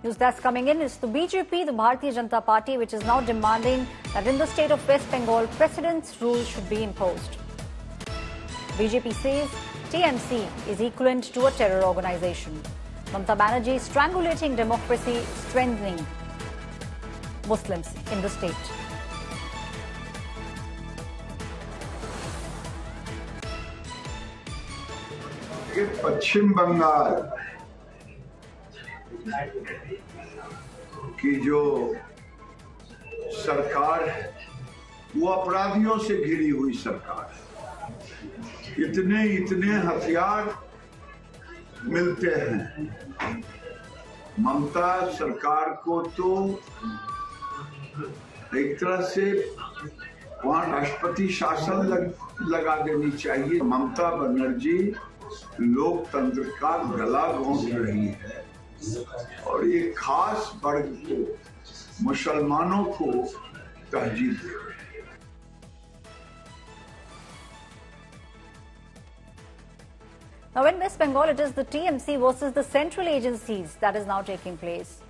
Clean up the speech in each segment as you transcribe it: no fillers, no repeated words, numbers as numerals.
News that's coming in is the BJP, the Bharatiya Janata Party, which is now demanding that in the state of West Bengal, precedence rules should be imposed. BJP says TMC is equivalent to a terror organization. Mamata Banerjee strangulating democracy, strengthening Muslims in the state. पश्चिम बंगाल की जो सरकार है वो अपराधियों से घिरी हुई सरकार है। इतने हथियार मिलते हैं। ममता सरकार को तो एक तरह से वहां राष्ट्रपति शासन लगा देनी चाहिए। ममता बनर्जी लोकतंत्र का गला घोंट रही है और ये खास वर्ग को, मुसलमानों को तरजीह दे रही है। Now in West Bengal, it is the TMC versus the central agencies that is now taking place.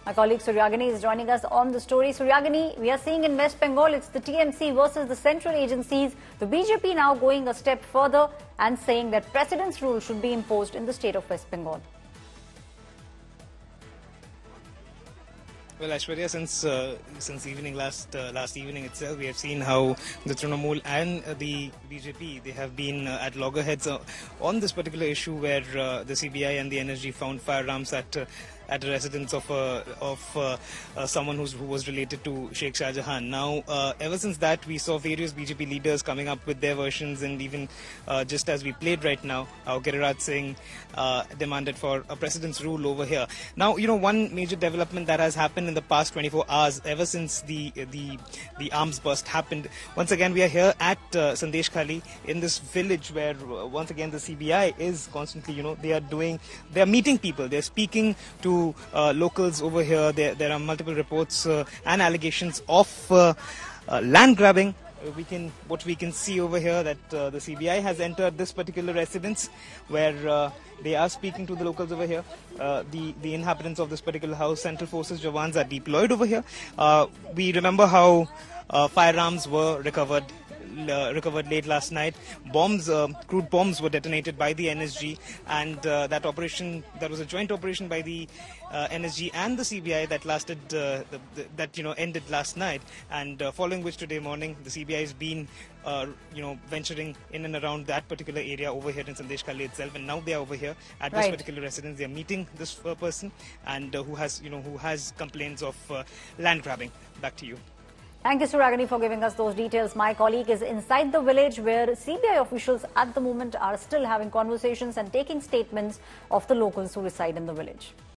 My colleague Suryagini is joining us on the story. Suryagini, we are seeing in West Bengal, it's the TMC versus the central agencies. The BJP now going a step further and saying that precedence rule should be imposed in the state of West Bengal. Well, Aishwarya, since evening last evening itself, we have seen how the Trinamool and the BJP, they have been at loggerheads on this particular issue where the CBI and the NSG found firearms at a residence of someone who was related to Sheikh Shah Jahan. Now, ever since that, we saw various BJP leaders coming up with their versions, and even just as we played right now, how Giriraj Singh demanded for a precedence rule over here. Now, you know, one major development that has happened in the past 24 hours, ever since the arms burst happened. Once again, we are here at Sandesh Khali in this village where once again the CBI is constantly, you know, they are meeting people, they're speaking to locals over here. There are multiple reports and allegations of land grabbing. What we can see over here that the CBI has entered this particular residence where they are speaking to the locals over here. The inhabitants of this particular house, Central Forces Jawans, are deployed over here. We remember how firearms were recovered late last night. Crude bombs were detonated by the NSG, and that was a joint operation by the NSG and the CBI that lasted, ended last night. And following which today morning, the CBI has been, venturing in and around that particular area over here in Sandesh Khali itself, and now they are over here at this particular residence. They are meeting this person, and who has complaints of land grabbing. Back to you. Thank you, Suryagini, for giving us those details. My colleague is inside the village where CBI officials at the moment are still having conversations and taking statements of the locals who reside in the village.